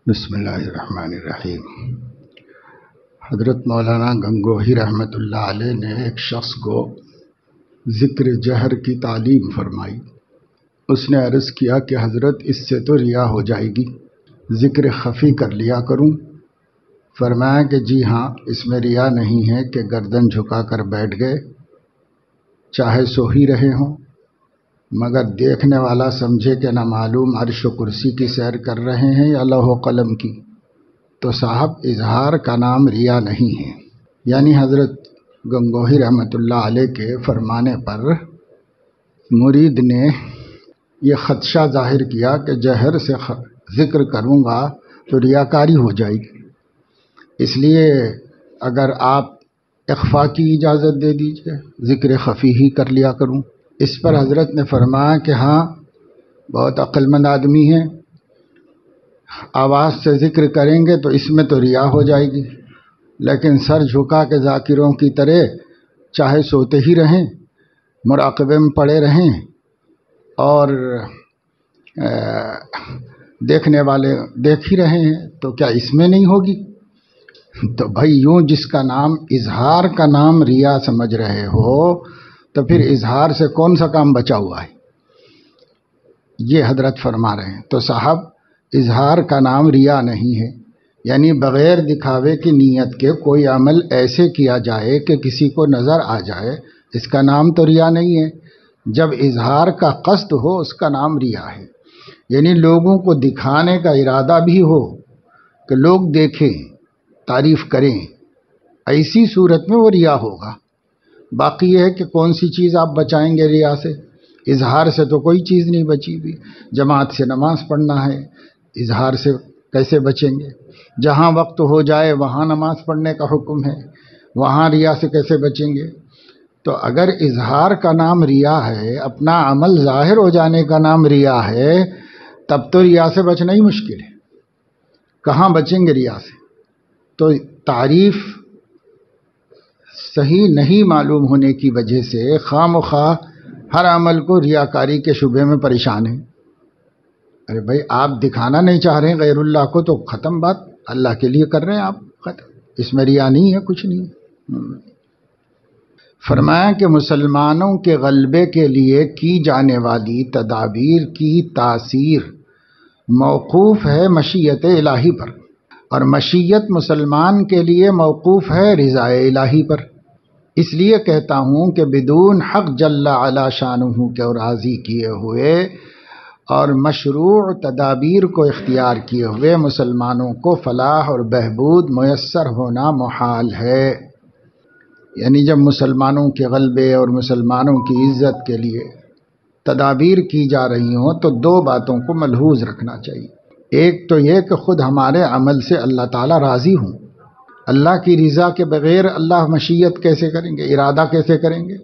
بسم اللہ الرحمن الرحیم۔ حضرت مولانا گنگوہی رحمۃ اللہ علیہ نے ایک شخص کو ذکر جہر کی تعلیم فرمائی۔ اس نے عرض کیا کہ حضرت اس سے تو ریا ہو جائے گی، ذکر خفی کر لیا کروں۔ فرمایا کہ جی ہاں، اس میں ریا نہیں ہے کہ گردن جھکا کر بیٹھ گئے، چاہے سو ہی رہے ہوں، مگر دیکھنے والا سمجھے کہ نہ معلوم عرش و کرسی کی سیر کر رہے ہیں یا لوح و قلم کی، تو صاحب اظہار کا نام ریا نہیں ہے۔ یعنی حضرت گنگوہی رحمۃ اللہ علیہ کے فرمانے پر مرید نے یہ خدشہ ظاہر کیا کہ جہر سے ذکر کروں گا تو ریاکاری ہو جائے گی، اس لیے اگر آپ اخفا کی اجازت دے دیجئے، ذکر خفی ہی کر لیا کروں۔ اس پر حضرت نے فرمایا کہ ہاں، بہت عقل مند آدمی ہے، آواز سے ذکر کریں گے تو اس میں تو ریا ہو جائے گی، لیکن سر جھکا کے ذاکروں کی طرح چاہے سوتے ہی رہیں، مراقبے میں پڑے رہیں اور دیکھنے والے دیکھ ہی رہے ہیں، تو کیا اس میں نہیں ہوگی؟ تو بھائی یوں جس کا نام اظہار کا نام ریا سمجھ رہے ہو، تو پھر اظہار سے کون سا کام بچا ہوا ہے؟ یہ حضرت فرما رہے ہیں۔ تو صاحب اظہار کا نام ریا نہیں ہے، یعنی بغیر دکھاوے کی نیت کے کوئی عمل ایسے کیا جائے کہ کسی کو نظر آ جائے، اس کا نام تو ریا نہیں ہے۔ جب اظہار کا قصد ہو اس کا نام ریا ہے، یعنی لوگوں کو دکھانے کا ارادہ بھی ہو کہ لوگ دیکھیں، تعریف کریں، ایسی صورت میں وہ ریا ہوگا۔ باقی یہ ہے کہ کون سی چیز آپ بچائیں گے ریا سے؟ اظہار سے تو کوئی چیز نہیں بچی ہوئی۔ جماعت سے نماز پڑھنا ہے، اظہار سے کیسے بچیں گے؟ جہاں وقت ہو جائے وہاں نماز پڑھنے کا حکم ہے، وہاں ریا سے کیسے بچیں گے؟ تو اگر اظہار کا نام ریا ہے، اپنا عمل ظاہر ہو جانے کا نام ریا ہے، تب تو ریا سے بچنا ہی مشکل ہے۔ کہاں بچیں گے ریا سے؟ تو تعریف صحیح نہیں معلوم ہونے کی وجہ سے خواہ مخواہ ہر عمل کو ریاکاری کے شبے میں پریشان ہیں۔ ارے بھائی، آپ دکھانا نہیں چاہ رہے ہیں غیر اللہ کو تو ختم بات، اللہ کے لیے کر رہے ہیں آپ، ختم، اس میں ریا نہیں ہے، کچھ نہیں ہے۔ فرمایا کہ مسلمانوں کے غلبے کے لیے کی جانے والی تدابیر کی تاثیر موقوف ہے مشیت الہی پر، اور مشیت مسلمان کے لیے موقوف ہے رضا الہی پر۔ اس لیے کہتا ہوں کہ بدون حق جل علی شانہ کے راضی کیے ہوئے اور مشروع تدابیر کو اختیار کیے ہوئے مسلمانوں کو فلاح اور بہبود میسر ہونا محال ہے۔ یعنی جب مسلمانوں کے غلبے اور مسلمانوں کی عزت کے لیے تدابیر کی جا رہی ہوں تو دو باتوں کو ملحوظ رکھنا چاہیے۔ ایک تو یہ کہ خود ہمارے عمل سے اللہ تعالیٰ راضی ہوں۔ اللہ کی رضا کے بغیر اللہ مشیت کیسے کریں گے، ارادہ کیسے کریں گے؟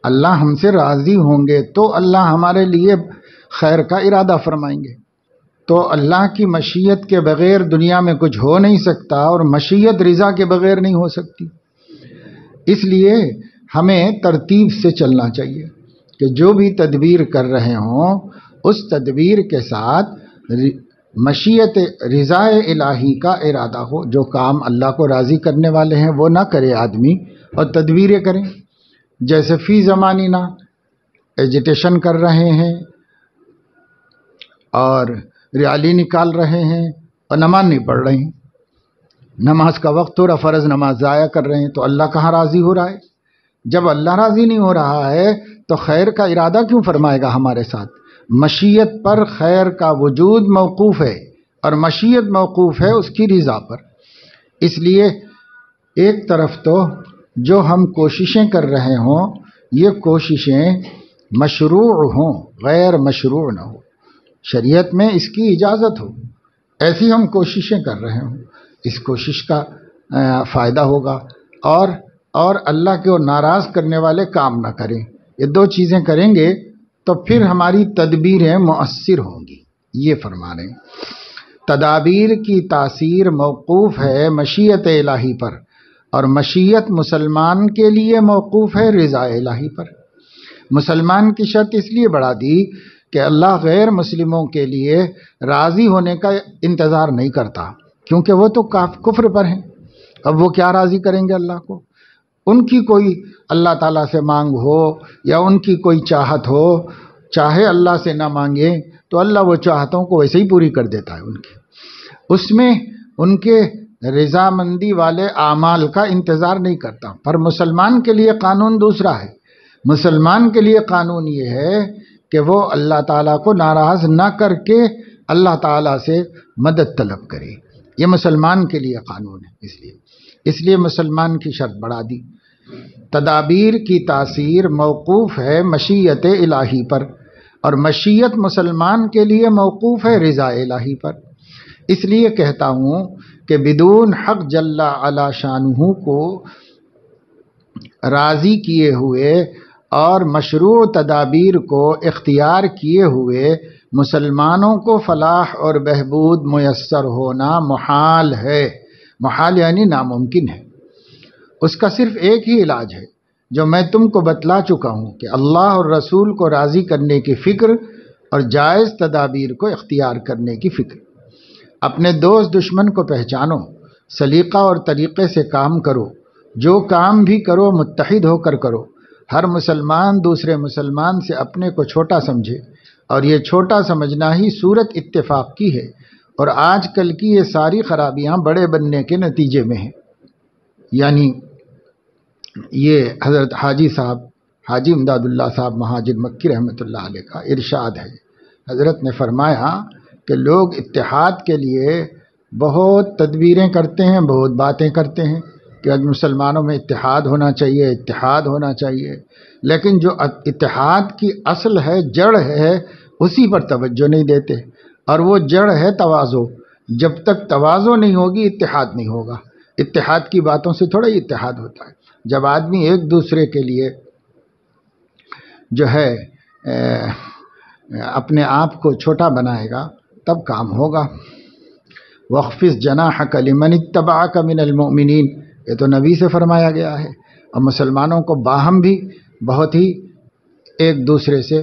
اللہ ہم سے راضی ہوں گے تو اللہ ہمارے لیے خیر کا ارادہ فرمائیں گے۔ تو اللہ کی مشیت کے بغیر دنیا میں کچھ ہو نہیں سکتا، اور مشیت رضا کے بغیر نہیں ہو سکتی۔ اس لیے ہمیں ترتیب سے چلنا چاہیے کہ جو بھی تدبیر کر رہے ہوں اس تدبیر کے ساتھ مشیت رضا الہی کا ارادہ ہو۔ جو کام اللہ کو راضی کرنے والے ہیں وہ نہ کرے آدمی، اور تدبیریں کریں، جیسے فی زمانی نہ ایجیٹیشن کر رہے ہیں اور ریالی نکال رہے ہیں اور نماز نہیں پڑھ رہے ہیں، نماز کا وقت ہو رہا، فرض نماز ضائع کر رہے ہیں، تو اللہ کہاں راضی ہو رہا ہے؟ جب اللہ راضی نہیں ہو رہا ہے تو خیر کا ارادہ کیوں فرمائے گا ہمارے ساتھ؟ مشیت پر خیر کا وجود موقوف ہے، اور مشیت موقوف ہے اس کی رضا پر۔ اس لیے ایک طرف تو جو ہم کوششیں کر رہے ہوں یہ کوششیں مشروع ہوں، غیر مشروع نہ ہو، شریعت میں اس کی اجازت ہو، ایسی ہم کوششیں کر رہے ہوں، اس کوشش کا فائدہ ہوگا، اور اللہ کو ناراض کرنے والے کام نہ کریں۔ یہ دو چیزیں کریں گے تو پھر ہماری تدبیریں مؤثر ہوں گی۔ یہ فرما رہے ہیں تدابیر کی تاثیر موقوف ہے مشیت الہی پر، اور مشیت مسلمان کے لیے موقوف ہے رضا الہی پر۔ مسلمان کی شرط اس لیے بڑھا دی کہ اللہ غیر مسلموں کے لیے راضی ہونے کا انتظار نہیں کرتا، کیونکہ وہ تو کفر پر ہیں۔ اب وہ کیا راضی کریں گے اللہ کو؟ ان کی کوئی اللہ تعالیٰ سے مانگ ہو یا ان کی کوئی چاہت ہو، چاہے اللہ سے نہ مانگے تو اللہ وہ چاہتوں کو ویسے ہی پوری کر دیتا ہے ان کی، اس میں ان کے رضامندی والے اعمال کا انتظار نہیں کرتا۔ پر مسلمان کے لیے قانون دوسرا ہے۔ مسلمان کے لیے قانون یہ ہے کہ وہ اللہ تعالیٰ کو ناراض نہ کر کے اللہ تعالیٰ سے مدد طلب کرے، یہ مسلمان کے لیے قانون ہے۔ اس لیے مسلمان کی شرط بڑھا دی، تدابیر کی تاثیر موقوف ہے مشیت الہی پر، اور مشیت مسلمان کے لیے موقوف ہے رضا الہی پر۔ اس لیے کہتا ہوں کہ بدون حق جل علی شانہ کو راضی کیے ہوئے اور مشروع تدابیر کو اختیار کیے ہوئے مسلمانوں کو فلاح اور بہبود میسر ہونا محال ہے۔ محال یعنی ناممکن ہے۔ اس کا صرف ایک ہی علاج ہے جو میں تم کو بتلا چکا ہوں، کہ اللہ اور رسول کو راضی کرنے کی فکر اور جائز تدابیر کو اختیار کرنے کی فکر۔ اپنے دوست دشمن کو پہچانو، سلیقہ اور طریقے سے کام کرو، جو کام بھی کرو متحد ہو کر کرو۔ ہر مسلمان دوسرے مسلمان سے اپنے کو چھوٹا سمجھے، اور یہ چھوٹا سمجھنا ہی صورت اتفاق کی ہے، اور آج کل کی یہ ساری خرابیاں بڑے بننے کے نتیجے میں ہیں۔ یعنی یہ حضرت حاجی صاحب، حاجی امداد اللہ صاحب مہاجر مکی رحمۃ اللہ علیہ کا ارشاد ہے۔ حضرت نے فرمایا کہ لوگ اتحاد کے لیے بہت تدبیریں کرتے ہیں، بہت باتیں کرتے ہیں کہ آج مسلمانوں میں اتحاد ہونا چاہیے، اتحاد ہونا چاہیے، لیکن جو اتحاد کی اصل ہے، جڑ ہے، اسی پر توجہ نہیں دیتے، اور وہ جڑ ہے تواضع۔ جب تک تواضع نہیں ہوگی اتحاد نہیں ہوگا۔ اتحاد کی باتوں سے تھوڑا ہی اتحاد ہوتا ہے۔ جب آدمی ایک دوسرے کے لیے جو ہے اپنے آپ کو چھوٹا بنائے گا تب کام ہوگا۔ وَاخْفِضْ جَنَاحَكَ لِمَنِ اتَّبَعَكَ مِنَ الْمُؤْمِنِينَ، یہ تو نبی سے فرمایا گیا ہے۔ اور مسلمانوں کو باہم بھی بہت ہی ایک دوسرے سے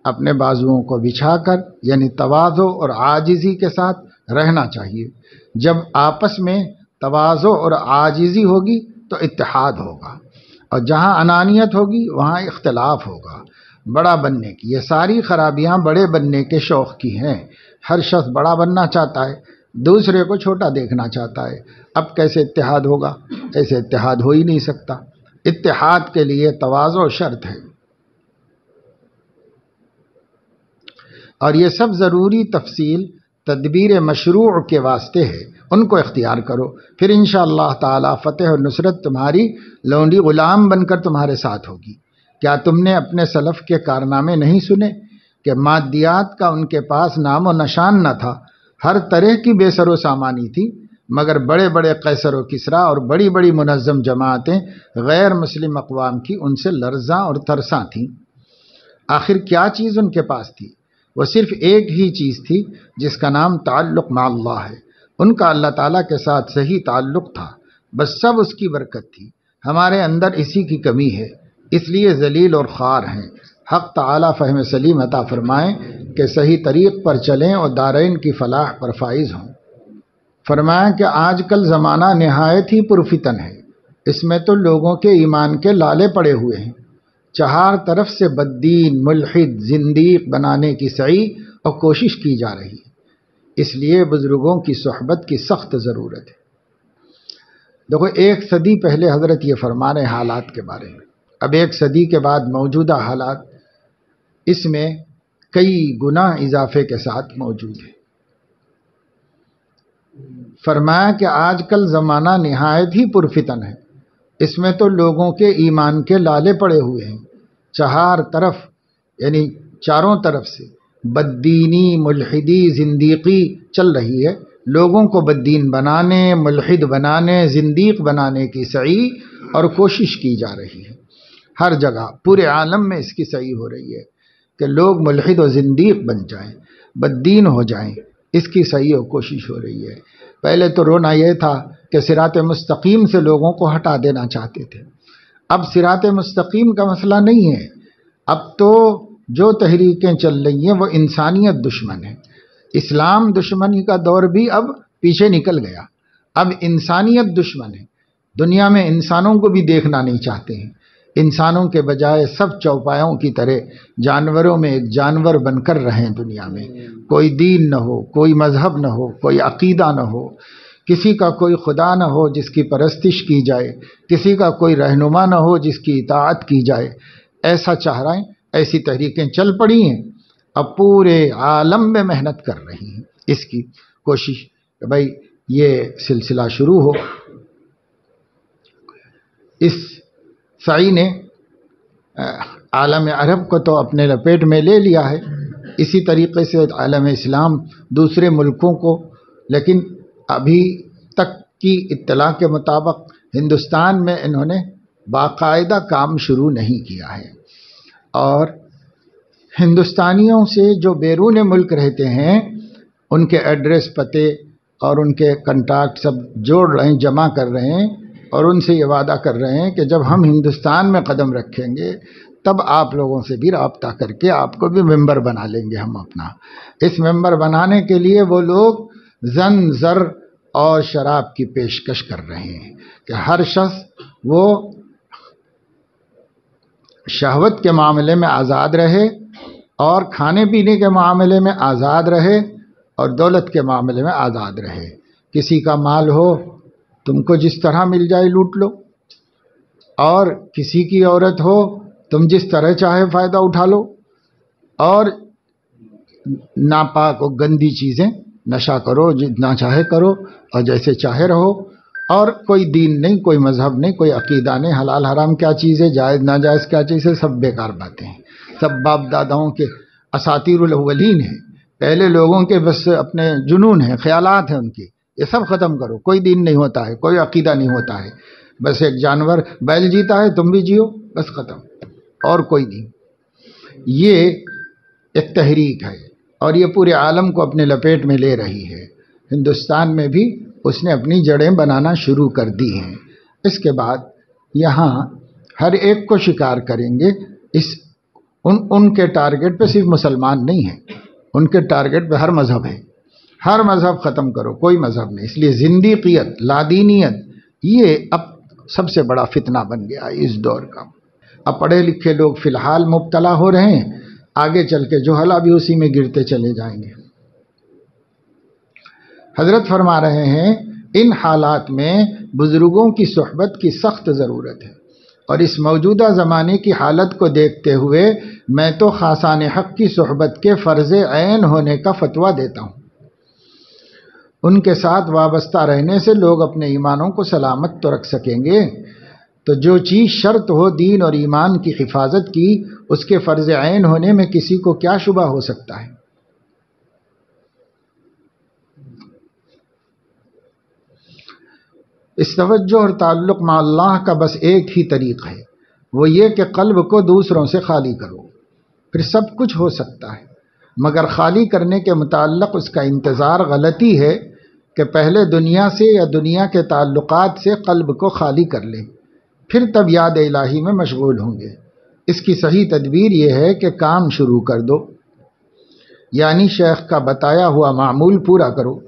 اپنے بازوؤں کو بچھا کر، یعنی تواضع اور عاجزی کے ساتھ رہنا چاہیے۔ جب آپس میں تواضع اور عاجزی ہوگی تو اتحاد ہوگا، اور جہاں انانیت ہوگی وہاں اختلاف ہوگا۔ بڑا بننے کی یہ ساری خرابیاں بڑے بننے کے شوق کی ہیں۔ ہر شخص بڑا بننا چاہتا ہے، دوسرے کو چھوٹا دیکھنا چاہتا ہے۔ اب کیسے اتحاد ہوگا؟ ایسے اتحاد ہو ہی نہیں سکتا۔ اتحاد کے لیے تواضع شرط ہے، اور یہ سب ضروری تفصیل تدبیر مشروع کے واسطے ہے، ان کو اختیار کرو، پھر انشاءاللہ تعالی فتح اور نصرت تمہاری لونڈی غلام بن کر تمہارے ساتھ ہوگی۔ کیا تم نے اپنے سلف کے کارنامے نہیں سنے کہ مادیات کا ان کے پاس نام و نشان نہ تھا، ہر طرح کی بے سر و سامانی تھی، مگر بڑے بڑے قیصر و کسریٰ اور بڑی بڑی منظم جماعتیں غیر مسلم اقوام کی ان سے لرزاں اور ترساں تھیں۔ آخر کیا چیز ان کے پاس تھی؟ وہ صرف ایک ہی چیز تھی جس کا نام تعلق مع اللہ ہے۔ ان کا اللہ تعالیٰ کے ساتھ صحیح تعلق تھا، بس سب اس کی برکت تھی۔ ہمارے اندر اسی کی کمی ہے، اس لیے ذلیل اور خوار ہیں۔ حق تعالیٰ فہم سلیم عطا فرمائیں کہ صحیح طریق پر چلیں اور دارین کی فلاح پر فائز ہوں۔ فرمایا کہ آج کل زمانہ نہایت ہی پرفتن ہے، اس میں تو لوگوں کے ایمان کے لالے پڑے ہوئے ہیں۔ چہار طرف سے بددین، ملحد، زندیق بنانے کی سعی اور کوشش کی جا رہی ہے، اس لیے بزرگوں کی صحبت کی سخت ضرورت ہے۔ دیکھو، 1 صدی پہلے حضرت یہ فرما رہے حالات کے بارے میں، اب 1 صدی کے بعد موجودہ حالات اس میں کئی گنا اضافے کے ساتھ موجود ہیں۔ فرمایا کہ آج کل زمانہ نہایت ہی پرفتن ہے، اس میں تو لوگوں کے ایمان کے لالے پڑے ہوئے ہیں۔ چہار طرف یعنی چاروں طرف سے بددینی، ملحدی، زندیقی چل رہی ہے۔ لوگوں کو بددین بنانے، ملحد بنانے، زندیق بنانے کی سعی اور کوشش کی جا رہی ہے۔ ہر جگہ پورے عالم میں اس کی سعی ہو رہی ہے کہ لوگ ملحد و زندیق بن جائیں، بددین ہو جائیں، اس کی سعی و کوشش ہو رہی ہے۔ پہلے تو رونا یہ تھا کہ صراط مستقیم سے لوگوں کو ہٹا دینا چاہتے تھے، اب صراط مستقیم کا مسئلہ نہیں ہے، اب تو جو تحریکیں چل رہی ہیں وہ انسانیت دشمن ہے. اسلام دشمنی کا دور بھی اب پیچھے نکل گیا. اب انسانیت دشمن ہے. دنیا میں انسانوں کو بھی دیکھنا نہیں چاہتے ہیں. انسانوں کے بجائے سب چوپایوں کی طرح جانوروں میں ایک جانور بن کر رہیں دنیا میں. کوئی دین نہ ہو، کوئی مذہب نہ ہو، کوئی عقیدہ نہ ہو، کسی کا کوئی خدا نہ ہو جس کی پرستش کی جائے، کسی کا کوئی رہنما نہ ہو جس کی اطاعت کی جائے. ایسا چاہ رہے ہیں. ایسی تحریکیں چل پڑی ہیں. اب پورے عالم میں محنت کر رہی ہیں اس کی کوشش کہ بھائی یہ سلسلہ شروع ہو. اس سعی نے عالم عرب کو تو اپنے لپیٹ میں لے لیا ہے. اسی طریقے سے عالم اسلام دوسرے ملکوں کو، لیکن ابھی تک کی اطلاع کے مطابق ہندوستان میں انہوں نے باقاعدہ کام شروع نہیں کیا ہے. اور ہندوستانیوں سے جو بیرون ملک رہتے ہیں ان کے ایڈریس پتے اور ان کے کنٹیکٹ سب جوڑ رہے ہیں، جمع کر رہے ہیں، اور ان سے یہ وعدہ کر رہے ہیں کہ جب ہم ہندوستان میں قدم رکھیں گے تب آپ لوگوں سے بھی رابطہ کر کے آپ کو بھی ممبر بنا لیں گے ہم اپنا. اس ممبر بنانے کے لیے وہ لوگ زن زر اور شراب کی پیشکش کر رہے ہیں کہ ہر شخص وہ شہوت کے معاملے میں آزاد رہے اور کھانے پینے کے معاملے میں آزاد رہے اور دولت کے معاملے میں آزاد رہے. کسی کا مال ہو تم کو جس طرح مل جائے لوٹ لو، اور کسی کی عورت ہو تم جس طرح چاہے فائدہ اٹھا لو، اور ناپاک و گندی چیزیں نشہ کرو، جتنا چاہے کرو اور جیسے چاہے رہو. اور کوئی دین نہیں، کوئی مذہب نہیں، کوئی عقیدہ نہیں. حلال حرام کیا چیز ہے، جائز ناجائز کیا چیز ہے، سب بیکار باتیں ہیں. سب باپ داداؤں کے اساطیر الاولین ہیں. پہلے لوگوں کے بس اپنے جنون ہیں، خیالات ہیں ان کی. یہ سب ختم کرو. کوئی دین نہیں ہوتا ہے، کوئی عقیدہ نہیں ہوتا ہے. بس ایک جانور بیل جیتا ہے، تم بھی جیو، بس ختم، اور کوئی نہیں. یہ ایک تحریک ہے اور یہ پورے عالم کو اپنے لپیٹ میں لے رہی ہے. ہندوستان میں بھی اس نے اپنی جڑیں بنانا شروع کر دی ہیں. اس کے بعد یہاں ہر ایک کو شکار کریں گے. ان کے ٹارگٹ پہ صرف مسلمان نہیں ہیں، ان کے ٹارگٹ پہ ہر مذہب ہے. ہر مذہب ختم کرو، کوئی مذہب نہیں. اس لیے زندیقیت، لادینیت یہ اب سب سے بڑا فتنہ بن گیا ہے اس دور کا. اب پڑھے لکھے لوگ فی الحال مبتلا ہو رہے ہیں، آگے چل کے جوہلا بھی اسی میں گرتے چلے جائیں گے. حضرت فرما رہے ہیں ان حالات میں بزرگوں کی صحبت کی سخت ضرورت ہے، اور اس موجودہ زمانے کی حالت کو دیکھتے ہوئے میں تو خاصان حق کی صحبت کے فرض عین ہونے کا فتویٰ دیتا ہوں. ان کے ساتھ وابستہ رہنے سے لوگ اپنے ایمانوں کو سلامت تو رکھ سکیں گے. تو جو چیز شرط ہو دین اور ایمان کی حفاظت کی، اس کے فرض عین ہونے میں کسی کو کیا شبہ ہو سکتا ہے؟ اس توجہ اور تعلق مع اللہ کا بس ایک ہی طریق ہے، وہ یہ کہ قلب کو دوسروں سے خالی کرو، پھر سب کچھ ہو سکتا ہے. مگر خالی کرنے کے متعلق اس کا انتظار غلطی ہے کہ پہلے دنیا سے یا دنیا کے تعلقات سے قلب کو خالی کر لیں، پھر تب یاد الہی میں مشغول ہوں گے. اس کی صحیح تدبیر یہ ہے کہ کام شروع کر دو، یعنی شیخ کا بتایا ہوا معمول پورا کرو.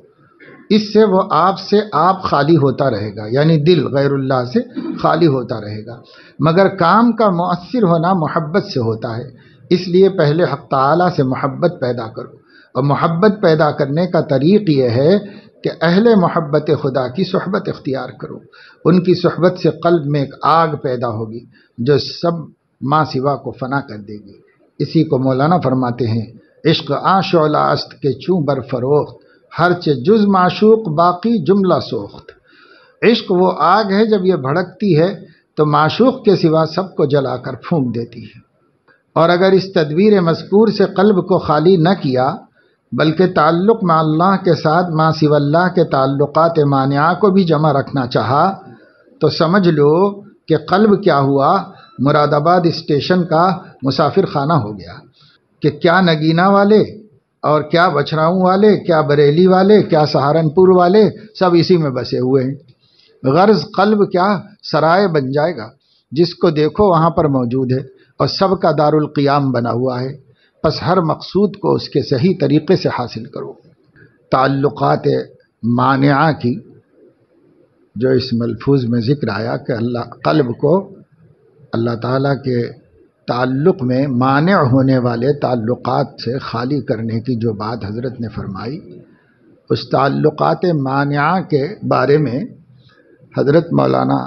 اس سے وہ آپ سے آپ خالی ہوتا رہے گا، یعنی دل غیر اللہ سے خالی ہوتا رہے گا. مگر کام کا مؤثر ہونا محبت سے ہوتا ہے. اس لیے پہلے حق تعالی سے محبت پیدا کرو، اور محبت پیدا کرنے کا طریق یہ ہے کہ اہل محبت خدا کی صحبت اختیار کرو. ان کی صحبت سے قلب میں ایک آگ پیدا ہوگی جو سب ماں سوا کو فنا کر دے گی. اسی کو مولانا فرماتے ہیں عشق آ شعلہ است کے چوں بر فروخت، ہر چے جز معشوق باقی جملہ سوخت. عشق وہ آگ ہے، جب یہ بھڑکتی ہے تو معشوق کے سوا سب کو جلا کر پھونک دیتی ہے. اور اگر اس تدبیر مذکور سے قلب کو خالی نہ کیا بلکہ تعلق مع اللہ کے ساتھ مع سوی اللہ کے تعلقات مانعہ کو بھی جمع رکھنا چاہا تو سمجھ لو کہ قلب کیا ہوا، مراد آباد اسٹیشن کا مسافر خانہ ہو گیا. کہ کیا نگینہ والے اور کیا بچھراؤں والے، کیا بریلی والے، کیا سہارنپور والے، سب اسی میں بسے ہوئے ہیں. غرض قلب کیا سرائے بن جائے گا، جس کو دیکھو وہاں پر موجود ہے اور سب کا دار القیام بنا ہوا ہے. پس ہر مقصود کو اس کے صحیح طریقے سے حاصل کرو۔ تعلقات مانعہ کی جو اس ملفوظ میں ذکر آیا کہ قلب کو اللہ تعالیٰ کے تعلق میں مانع ہونے والے تعلقات سے خالی کرنے کی جو بات حضرت نے فرمائی، اس تعلقات مانعہ کے بارے میں حضرت مولانا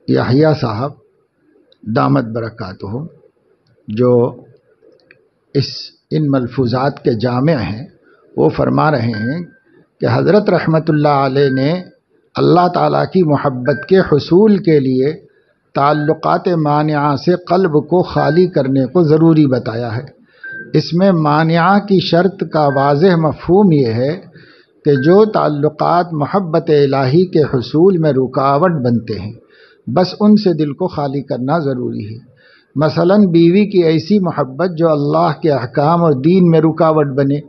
یحییٰ صاحب دامت برکاتہم جو ان ملفوظات کے جامع ہیں، وہ فرما رہے ہیں کہ حضرت رحمت اللہ علیہ نے اللہ تعالیٰ کی محبت کے حصول کے لیے تعلقات مانعہ سے قلب کو خالی کرنے کو ضروری بتایا ہے۔ اس میں مانعہ کی شرط کا واضح مفہوم یہ ہے کہ جو تعلقات محبت الہی کے حصول میں رکاوٹ بنتے ہیں، بس ان سے دل کو خالی کرنا ضروری ہے۔ مثلاً بیوی کی ایسی محبت جو اللہ کے احکام اور دین میں رکاوٹ بنے،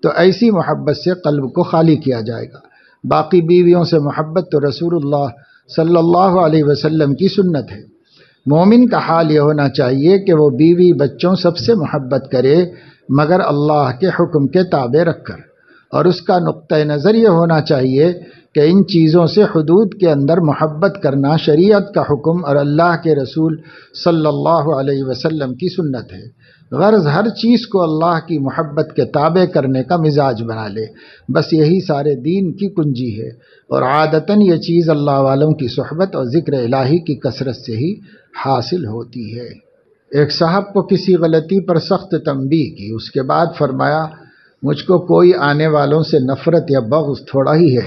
تو ایسی محبت سے قلب کو خالی کیا جائے گا۔ باقی بیویوں سے محبت تو رسول اللہ صلی اللہ علیہ وسلم کی سنت ہے۔ مومن کا حال یہ ہونا چاہیے کہ وہ بیوی بچوں سب سے محبت کرے، مگر اللہ کے حکم کے تابع رکھ کر، اور اس کا نقطہ نظر یہ ہونا چاہیے کہ ان چیزوں سے حدود کے اندر محبت کرنا شریعت کا حکم اور اللہ کے رسول صلی اللہ علیہ وسلم کی سنت ہے۔ غرض ہر چیز کو اللہ کی محبت کے تابع کرنے کا مزاج بنا لے، بس یہی سارے دین کی کنجی ہے، اور عادتاً یہ چیز اللہ والوں کی صحبت اور ذکر الہی کی کثرت سے ہی حاصل ہوتی ہے۔ ایک صاحب کو کسی غلطی پر سخت تنبیہ کی، اس کے بعد فرمایا مجھ کو کوئی آنے والوں سے نفرت یا بغض تھوڑا ہی ہے،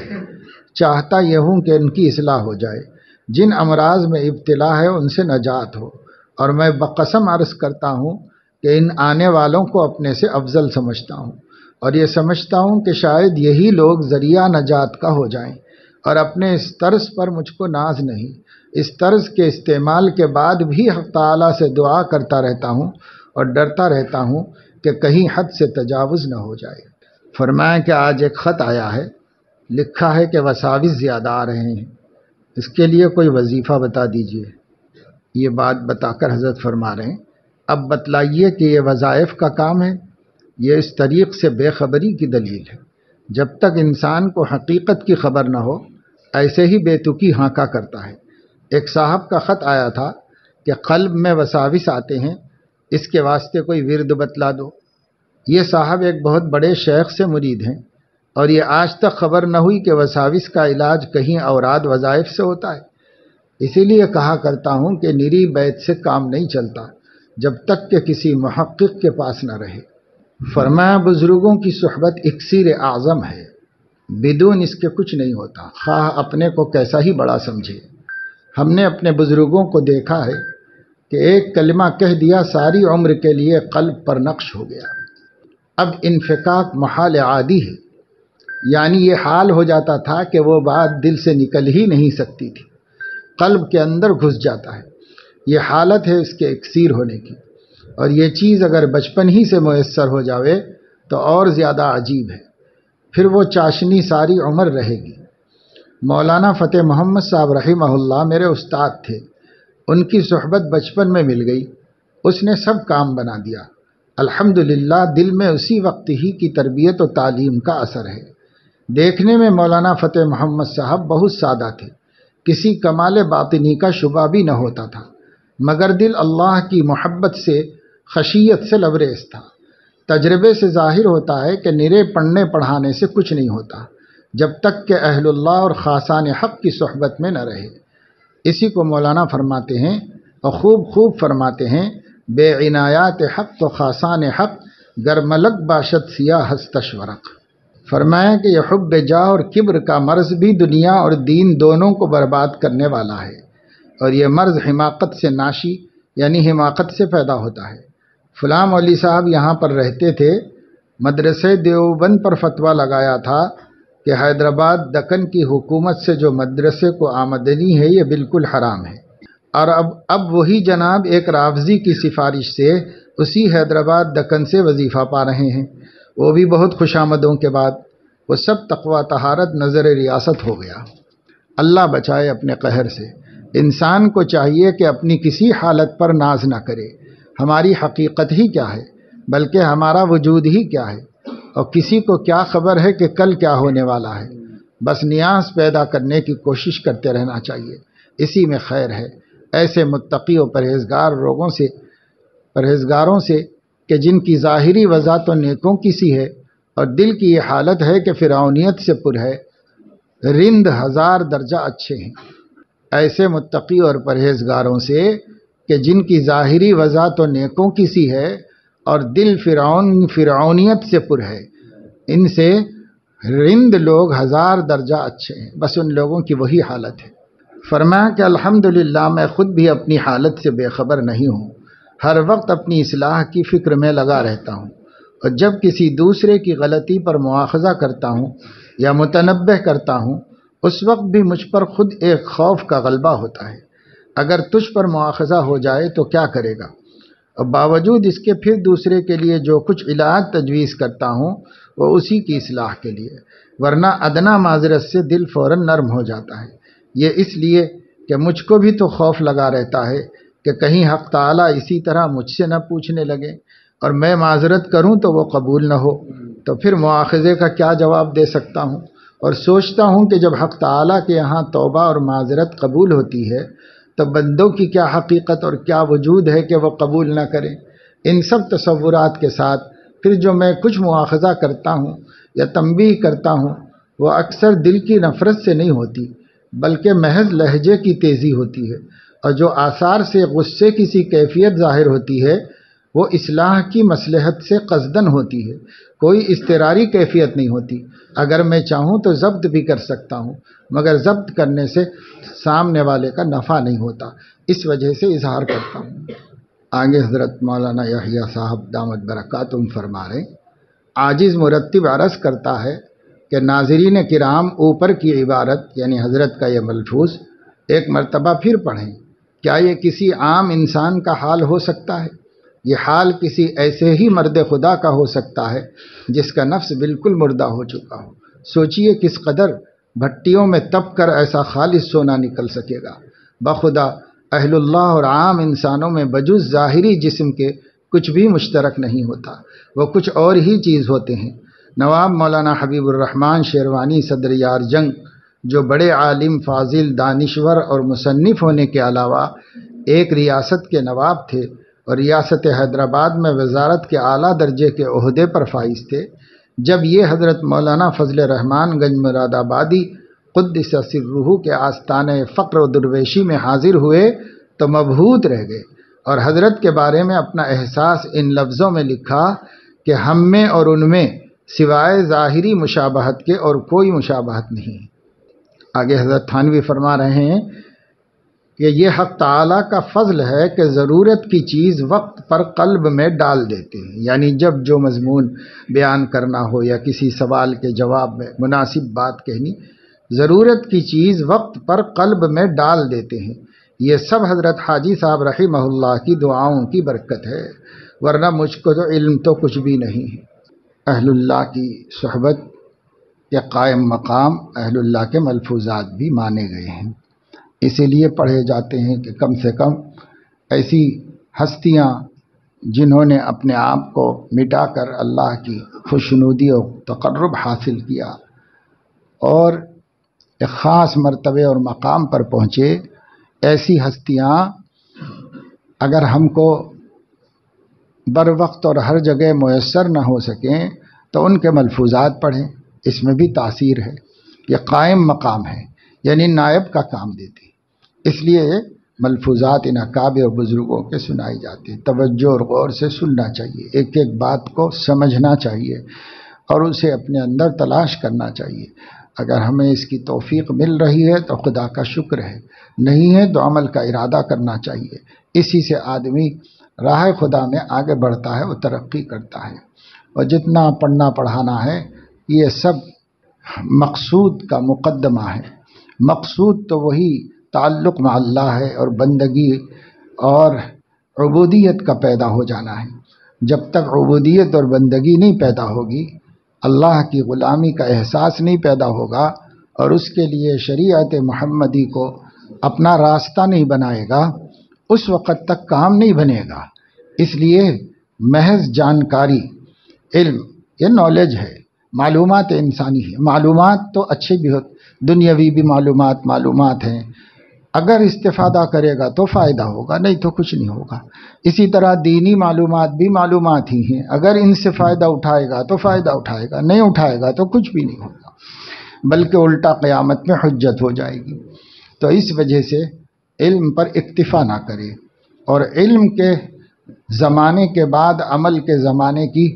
چاہتا یہ ہوں کہ ان کی اصلاح ہو جائے، جن امراض میں ابتلا ہے ان سے نجات ہو، اور میں بقسم عرض کرتا ہوں کہ ان آنے والوں کو اپنے سے افضل سمجھتا ہوں، اور یہ سمجھتا ہوں کہ شاید یہی لوگ ذریعہ نجات کا ہو جائیں، اور اپنے اس طرز پر مجھ کو ناز نہیں۔ اس طرز کے استعمال کے بعد بھی حق تعالیٰ سے دعا کرتا رہتا ہوں اور ڈرتا رہتا ہوں کہ کہیں حد سے تجاوز نہ ہو جائے۔ فرمایا کہ آج ایک خط آیا ہے، لکھا ہے کہ وساوس زیادہ آ رہے ہیں، اس کے لیے کوئی وظیفہ بتا دیجئے۔ یہ بات بتا کر حضرت فرما رہے ہیں اب بتلائیے کہ یہ وظائف کا کام ہے، یہ اس طریق سے بے خبری کی دلیل ہے۔ جب تک انسان کو حقیقت کی خبر نہ ہو، ایسے ہی بے تکی ہانکا کرتا ہے۔ ایک صاحب کا خط آیا تھا کہ قلب میں وساوس آتے ہیں، اس کے واسطے کوئی ورد بتلا دو۔ یہ صاحب ایک بہت بڑے شیخ سے مرید ہیں، اور یہ آج تک خبر نہ ہوئی کہ وساوس کا علاج کہیں اوراد وظائف سے ہوتا ہے۔ اسی لیے کہا کرتا ہوں کہ نری بیت سے کام نہیں چلتا جب تک کہ کسی محقق کے پاس نہ رہے۔ فرمایا بزرگوں کی صحبت اکسیر اعظم ہے، بدون اس کے کچھ نہیں ہوتا، خواہ اپنے کو کیسا ہی بڑا سمجھے۔ ہم نے اپنے بزرگوں کو دیکھا ہے کہ ایک کلمہ کہہ دیا ساری عمر کے لیے قلب پر نقش ہو گیا۔ اب انفکاک محال عادی ہے، یعنی یہ حال ہو جاتا تھا کہ وہ بات دل سے نکل ہی نہیں سکتی تھی، قلب کے اندر گھس جاتا ہے۔ یہ حالت ہے اس کے اکسیر ہونے کی، اور یہ چیز اگر بچپن ہی سے میسر ہو جاوے تو اور زیادہ عجیب ہے، پھر وہ چاشنی ساری عمر رہے گی۔ مولانا فتح محمد صاحب رحمہ اللہ میرے استاد تھے، ان کی صحبت بچپن میں مل گئی، اس نے سب کام بنا دیا۔ الحمدللہ دل میں اسی وقت ہی کی تربیت و تعلیم کا اثر ہے۔ دیکھنے میں مولانا فتح محمد صاحب بہت سادہ تھے، کسی کمال باطنی کا شبہ بھی نہ ہوتا تھا، مگر دل اللہ کی محبت سے، خشیت سے لبریز تھا۔ تجربے سے ظاہر ہوتا ہے کہ نرے پڑھنے پڑھانے سے کچھ نہیں ہوتا جب تک کہ اہل اللہ اور خاصان حق کی صحبت میں نہ رہے۔ اسی کو مولانا فرماتے ہیں اور خوب فرماتے ہیں، بے عنایات حق تو خاصان حق گر ملک باشد سیاہ ہستشورق۔ فرمایا کہ یہ حب جاہ اور کبر کا مرض بھی دنیا اور دین دونوں کو برباد کرنے والا ہے، اور یہ مرض حماقت سے ناشی یعنی حماقت سے پیدا ہوتا ہے۔ فلاں مولوی صاحب یہاں پر رہتے تھے، مدرسہ دیوبند پر فتویٰ لگایا تھا کہ حیدرآباد دکن کی حکومت سے جو مدرسے کو آمدنی ہے یہ بالکل حرام ہے، اور اب وہی جناب ایک رافضی کی سفارش سے اسی حیدرآباد دکن سے وظیفہ پا رہے ہیں، وہ بھی بہت خوشامدوں کے بعد۔ وہ سب تقوی طہارت نظر ریاست ہو گیا۔ اللہ بچائے اپنے قہر سے۔ انسان کو چاہیے کہ اپنی کسی حالت پر ناز نہ کرے، ہماری حقیقت ہی کیا ہے؟ بلکہ ہمارا وجود ہی کیا ہے اور کسی کو کیا خبر ہے کہ کل کیا ہونے والا ہے۔ بس نیاز پیدا کرنے کی کوشش کرتے رہنا چاہیے، اسی میں خیر ہے۔ ایسے متقی و پرہیزگاروں سے کہ جن کی ظاہری وضع تو نیکوں کی سی ہے اور دل کی یہ حالت ہے کہ فرعونیت سے پر ہے، رند 1000 درجہ اچھے ہیں۔ ایسے متقی اور پرہیزگاروں سے کہ جن کی ظاہری وضع تو نیکوں کی سی ہے اور دل فرعونیت سے پر ہے، ان سے رند لوگ 1000 درجہ اچھے ہیں۔ بس ان لوگوں کی وہی حالت ہے۔ فرمایا کہ الحمدللہ میں خود بھی اپنی حالت سے بے خبر نہیں ہوں، ہر وقت اپنی اصلاح کی فکر میں لگا رہتا ہوں، اور جب کسی دوسرے کی غلطی پر مواخذہ کرتا ہوں یا متنبہ کرتا ہوں، اس وقت بھی مجھ پر خود ایک خوف کا غلبہ ہوتا ہے، اگر تجھ پر مواخذہ ہو جائے تو کیا کرے گا، اور باوجود اس کے پھر دوسرے کے لیے جو کچھ علاج تجویز کرتا ہوں وہ اسی کی اصلاح کے لیے، ورنہ ادنا معذرت سے دل فوراً نرم ہو جاتا ہے۔ یہ اس لیے کہ مجھ کو بھی تو خوف لگا رہتا ہے کہ کہیں حق تعالیٰ اسی طرح مجھ سے نہ پوچھنے لگے اور میں معذرت کروں تو وہ قبول نہ ہو، تو پھر مواخذے کا کیا جواب دے سکتا ہوں، اور سوچتا ہوں کہ جب حق تعالیٰ کے یہاں توبہ اور معذرت قبول ہوتی ہے تو بندوں کی کیا حقیقت اور کیا وجود ہے کہ وہ قبول نہ کریں۔ ان سب تصورات کے ساتھ پھر جو میں کچھ مواخذہ کرتا ہوں یا تنبیہ کرتا ہوں وہ اکثر دل کی نفرت سے نہیں ہوتی بلکہ محض لہجے کی تیزی ہوتی ہے، اور جو آثار سے غصے کی سی کیفیت ظاہر ہوتی ہے وہ اصلاح کی مصلحت سے قصدن ہوتی ہے، کوئی اضطراری کیفیت نہیں ہوتی۔ اگر میں چاہوں تو ضبط بھی کر سکتا ہوں، مگر ضبط کرنے سے سامنے والے کا نفع نہیں ہوتا، اس وجہ سے اظہار کرتا ہوں۔ آگے حضرت مولانا یحییٰ صاحب دامت برکاتہم فرما رہے، عاجز مرتب عرض کرتا ہے کہ ناظرین کرام اوپر کی عبارت یعنی حضرت کا یہ ملفوظ ایک مرتبہ پھر پڑھیں۔ کیا یہ کسی عام انسان کا حال ہو سکتا ہے؟ یہ حال کسی ایسے ہی مرد خدا کا ہو سکتا ہے جس کا نفس بالکل مردہ ہو چکا ہو۔ سوچئے کس قدر بھٹیوں میں تپ کر ایسا خالص سونا نکل سکے گا۔ بخدا اہل اللہ اور عام انسانوں میں بجز ظاہری جسم کے کچھ بھی مشترک نہیں ہوتا، وہ کچھ اور ہی چیز ہوتے ہیں۔ نواب مولانا حبیب الرحمن شیروانی صدر یار جنگ، جو بڑے عالم، فاضل، دانشور اور مصنف ہونے کے علاوہ ایک ریاست کے نواب تھے اور ریاست حیدرآباد میں وزارت کے اعلیٰ درجے کے عہدے پر فائز تھے، جب یہ حضرت مولانا فضل رحمان گنج مراد آبادی قدس سرہ کے آستانے فقر و درویشی میں حاضر ہوئے تو مبہوت رہ گئے، اور حضرت کے بارے میں اپنا احساس ان لفظوں میں لکھا کہ ہم میں اور ان میں سوائے ظاہری مشابہت کے اور کوئی مشابہت نہیں۔ آگے حضرت تھانوی فرما رہے ہیں کہ یہ حق تعالیٰ کا فضل ہے کہ ضرورت کی چیز وقت پر قلب میں ڈال دیتے ہیں، یعنی جب جو مضمون بیان کرنا ہو یا کسی سوال کے جواب میں مناسب بات کہنی، ضرورت کی چیز وقت پر قلب میں ڈال دیتے ہیں۔ یہ سب حضرت حاجی صاحب رحمہ اللہ کی دعاؤں کی برکت ہے، ورنہ مجھ کو تو علم تو کچھ بھی نہیں ہے۔ اہل اللہ کی صحبت کے قائم مقام اہل اللہ کے ملفوظات بھی مانے گئے ہیں، اسی لیے پڑھے جاتے ہیں کہ کم سے کم ایسی ہستیاں جنہوں نے اپنے آپ کو مٹا کر اللہ کی خوشنودی اور تقرب حاصل کیا اور ایک خاص مرتبے اور مقام پر پہنچے، ایسی ہستیاں اگر ہم کو بر وقت اور ہر جگہ میسر نہ ہو سکیں تو ان کے ملفوظات پڑھیں، اس میں بھی تاثیر ہے۔ یہ قائم مقام ہے، یعنی نائب کا کام دیتے، اس لیے ملفوظات ان اکابر اور بزرگوں کے سنائی جاتے ہیں۔ توجہ اور غور سے سننا چاہیے، ایک ایک بات کو سمجھنا چاہیے اور اسے اپنے اندر تلاش کرنا چاہیے۔ اگر ہمیں اس کی توفیق مل رہی ہے تو خدا کا شکر ہے، نہیں ہے تو عمل کا ارادہ کرنا چاہیے۔ اسی سے آدمی راہ خدا میں آگے بڑھتا ہے، وہ ترقی کرتا ہے۔ اور جتنا پڑھنا پڑھانا ہے یہ سب مقصود کا مقدمہ ہے۔ مقصود تو وہی تعلق مع اللہ ہے اور بندگی اور عبودیت کا پیدا ہو جانا ہے۔ جب تک عبودیت اور بندگی نہیں پیدا ہوگی، اللہ کی غلامی کا احساس نہیں پیدا ہوگا اور اس کے لیے شریعت محمدی کو اپنا راستہ نہیں بنائے گا، اس وقت تک کام نہیں بنے گا۔ اس لیے محض جانکاری، علم، یہ نالج ہے، معلومات انسانی ہے۔ معلومات تو اچھے بھی ہوتے، دنیاوی بھی معلومات ہیں، اگر استفادہ کرے گا تو فائدہ ہوگا، نہیں تو کچھ نہیں ہوگا۔ اسی طرح دینی معلومات بھی معلومات ہی ہیں، اگر ان سے فائدہ اٹھائے گا تو فائدہ اٹھائے گا، نہیں اٹھائے گا تو کچھ بھی نہیں ہوگا، بلکہ الٹا قیامت میں حجت ہو جائے گی۔ تو اس وجہ سے علم پر اکتفا نہ کرے، اور علم کے زمانے کے بعد عمل کے زمانے کی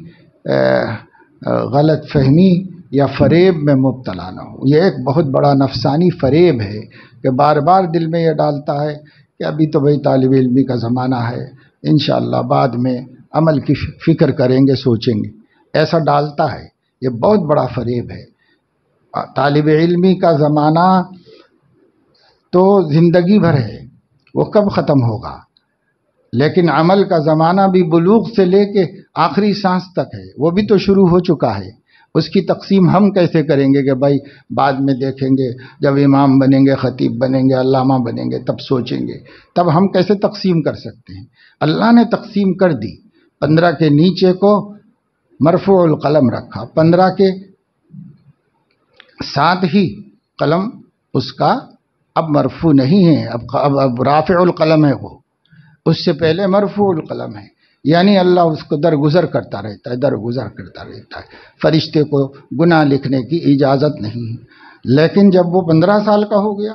غلط فہمی یا فریب میں مبتلا نہ ہو۔ یہ ایک بہت بڑا نفسانی فریب ہے کہ بار بار دل میں یہ ڈالتا ہے کہ ابھی تو بھائی طالب علمی کا زمانہ ہے، انشاءاللہ بعد میں عمل کی فکر کریں گے، سوچیں گے، ایسا ڈالتا ہے۔ یہ بہت بڑا فریب ہے۔ طالب علمی کا زمانہ تو زندگی بھر ہے، وہ کب ختم ہوگا، لیکن عمل کا زمانہ بھی بلوغ سے لے کے آخری سانس تک ہے، وہ بھی تو شروع ہو چکا ہے۔ اس کی تقسیم ہم کیسے کریں گے کہ بھائی بعد میں دیکھیں گے، جب امام بنیں گے، خطیب بنیں گے، علامہ بنیں گے تب سوچیں گے؟ تب ہم کیسے تقسیم کر سکتے ہیں؟ اللہ نے تقسیم کر دی۔ 15 کے نیچے کو مرفوع القلم رکھا، 15 کے ساتھ ہی قلم اس کا اب مرفوع نہیں ہے، اب رافع القلم ہے، وہ اس سے پہلے مرفوع القلم ہے، یعنی اللہ اس کو درگزر کرتا رہتا ہے۔ فرشتے کو گناہ لکھنے کی اجازت نہیں ہے، لیکن جب وہ 15 سال کا ہو گیا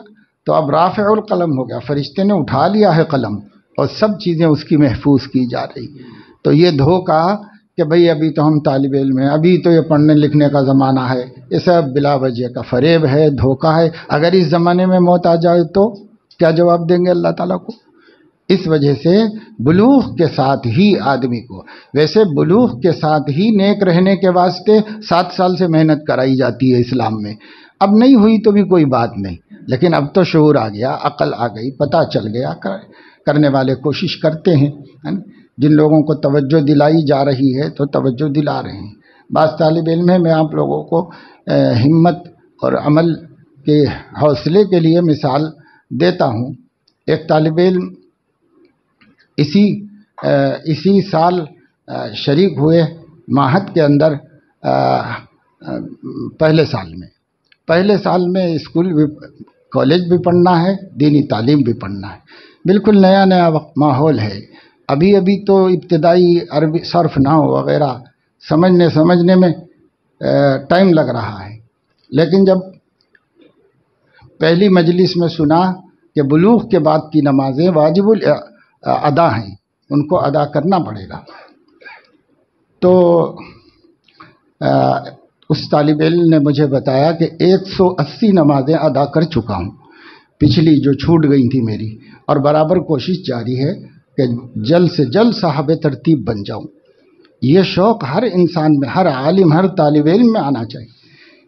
تو اب رافع القلم ہو گیا، فرشتے نے اٹھا لیا ہے قلم، اور سب چیزیں اس کی محفوظ کی جا رہی۔ تو یہ دھوکہ کہ بھئی ابھی تو ہم طالب علم ہیں، ابھی تو یہ پڑھنے لکھنے کا زمانہ ہے، یہ سب بلا وجہ کا فریب ہے، دھوکہ ہے۔ اگر اس زمانے میں موت آ جائے تو کیا جواب دیں گے اللہ تعالیٰ کو؟ اس وجہ سے بلوغ کے ساتھ ہی آدمی کو، ویسے بلوغ کے ساتھ ہی نیک رہنے کے واسطے 7 سال سے محنت کرائی جاتی ہے اسلام میں، اب نہیں ہوئی تو بھی کوئی بات نہیں، لیکن اب تو شعور آ گیا، عقل آ گئی، پتہ چل گیا، کرنے والے کوشش کرتے ہیں۔ جن لوگوں کو توجہ دلائی جا رہی ہے تو توجہ دلا رہے ہیں۔ بعض طالب علم ہے، میں آپ لوگوں کو ہمت اور عمل کے حوصلے کے لیے مثال دیتا ہوں۔ ایک طالب علم اسی سال شریک ہوئے معہد کے اندر، پہلے سال میں اسکول بھی، کالج بھی پڑھنا ہے، دینی تعلیم بھی پڑھنا ہے، بالکل نیا ماحول ہے، ابھی تو ابتدائی عربی صرف نحو وغیرہ سمجھنے میں ٹائم لگ رہا ہے، لیکن جب پہلی مجلس میں سنا کہ بلوغ کے بعد کی نمازیں واجب ادا ہیں، ان کو ادا کرنا پڑے گا، تو اس طالب علم نے مجھے بتایا کہ 180 نمازیں ادا کر چکا ہوں، پچھلی جو چھوٹ گئی تھی میری، اور برابر کوشش جاری ہے کہ جلد سے جلد صاحب ترتیب بن جاؤں۔ یہ شوق ہر انسان میں، ہر عالم، ہر طالب علم میں آنا چاہیے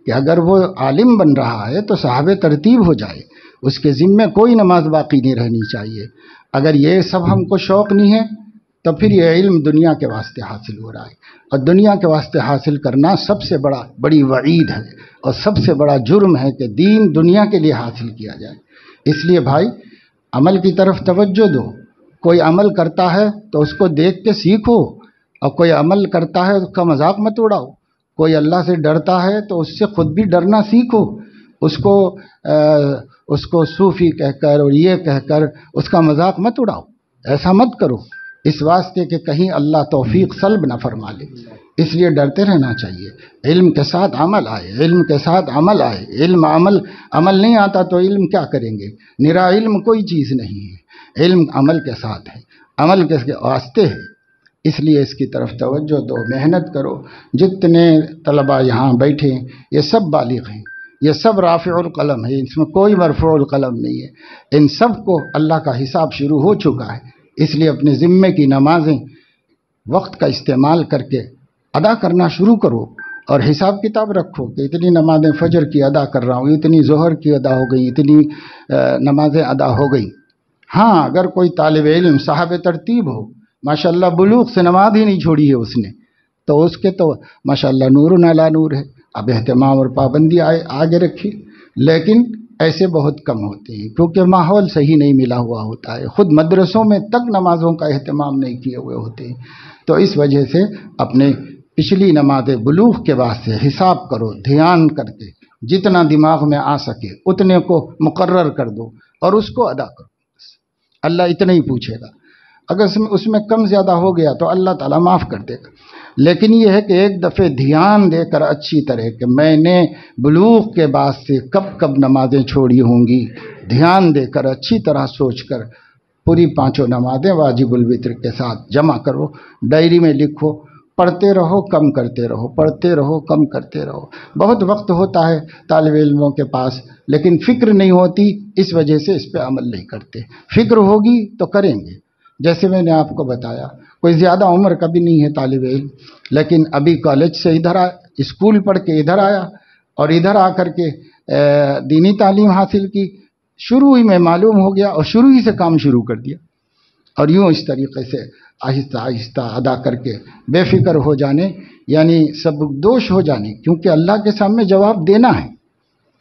کہ اگر وہ عالم بن رہا ہے تو صاحب ترتیب ہو جائے، اس کے ذمے کوئی نماز باقی نہیں رہنی چاہیے۔ اگر یہ سب ہم کو شوق نہیں ہے تو پھر یہ علم دنیا کے واسطے حاصل ہو رہا ہے، اور دنیا کے واسطے حاصل کرنا سب سے بڑی وعید ہے، اور سب سے بڑا جرم ہے کہ دین دنیا کے لیے حاصل کیا جائے۔ اس لیے بھائی عمل کی طرف توجہ دو، کوئی عمل کرتا ہے تو اس کو دیکھ کے سیکھو، اور کوئی عمل کرتا ہے اس کا مذاق مت اڑاؤ، کوئی اللہ سے ڈرتا ہے تو اس سے خود بھی ڈرنا سیکھو، اس کو صوفی کہہ کر اور یہ کہہ کر اس کا مذاق مت اڑاؤ، ایسا مت کرو، اس واسطے کہ کہیں اللہ توفیق سلب نہ فرما لے۔ اس لیے ڈرتے رہنا چاہیے، علم کے ساتھ عمل آئے، علم کے ساتھ عمل آئے، عمل نہیں آتا تو علم کیا کریں گے؟ نرا علم کوئی چیز نہیں ہے، علم عمل کے ساتھ ہے، عمل کے واسطے ہے، اس لیے اس کی طرف توجہ دو، محنت کرو۔ جتنے طلباء یہاں بیٹھے ہیں یہ سب بالغ ہیں، یہ سب رافع القلم ہے، اس میں کوئی مرفوع القلم نہیں ہے، ان سب کو اللہ کا حساب شروع ہو چکا ہے، اس لیے اپنے ذمے کی نمازیں وقت کا استعمال کر کے ادا کرنا شروع کرو، اور حساب کتاب رکھو کہ اتنی نمازیں فجر کی ادا کر رہا ہوں، اتنی ظہر کی ادا ہو گئی، اتنی نمازیں ادا ہو گئی۔ ہاں اگر کوئی طالب علم صاحب ترتیب ہو، ماشاءاللہ بلوغ سے نماز ہی نہیں چھوڑی ہے اس نے، تو اس کے تو ماشاءاللہ نور علی نور ہے، اب اہتمام اور پابندی آگے رکھی، لیکن ایسے بہت کم ہوتے ہیں، کیونکہ ماحول صحیح نہیں ملا ہوا ہوتا ہے، خود مدرسوں میں تک نمازوں کا اہتمام نہیں کیے ہوئے ہوتے ہیں۔ تو اس وجہ سے اپنے پچھلی نماز بلوغ کے بعد سے حساب کرو، دھیان کر کے جتنا دماغ میں آ سکے اتنے کو مقرر کر دو اور اس کو ادا کرو، اللہ اتنا ہی پوچھے گا۔ اگر اس میں کم زیادہ ہو گیا تو اللہ تعالیٰ معاف کر دے گا، لیکن یہ ہے کہ ایک دفعہ دھیان دے کر اچھی طرح کہ میں نے بلوغ کے بعد سے کب کب نمازیں چھوڑی ہوں گی، دھیان دے کر اچھی طرح سوچ کر پوری 5 نمازیں واجب الوتر کے ساتھ جمع کرو، ڈائری میں لکھو، پڑھتے رہو کم کرتے رہو، پڑھتے رہو کم کرتے رہو۔ بہت وقت ہوتا ہے طالب علموں کے پاس، لیکن فکر نہیں ہوتی، اس وجہ سے اس پہ عمل نہیں کرتے۔ فکر ہوگی تو کریں گے۔ جیسے میں نے آپ کو بتایا، کوئی زیادہ عمر کا بھی نہیں ہے طالب علم، لیکن ابھی کالج سے ادھر آیا، اسکول پڑھ کے ادھر آیا اور ادھر آ کر کے دینی تعلیم حاصل کی، شروع ہی میں معلوم ہو گیا اور شروع ہی سے کام شروع کر دیا، اور یوں اس طریقے سے آہستہ آہستہ ادا کر کے بے فکر ہو جانے، یعنی سبکدوش ہو جانے، کیونکہ اللہ کے سامنے جواب دینا ہے۔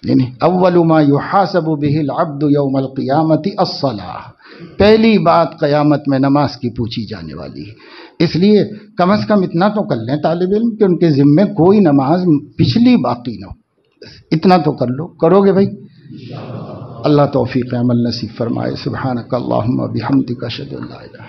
یعنی اول ما یحاسب به العبد یوم القیامت الصلاۃ، پہلی بات قیامت میں نماز کی پوچھی جانے والی ہے۔ اس لیے کم از کم اتنا تو کر لیں طالب علم کہ ان کے ذمے کوئی نماز پچھلی باقی نہ ہو، اتنا تو کر لو۔ کرو گے بھائی؟ اللہ توفیق عمل نصیب فرمائے۔ سبحانک اللہم و بحمدک، اشہد ان لا الہ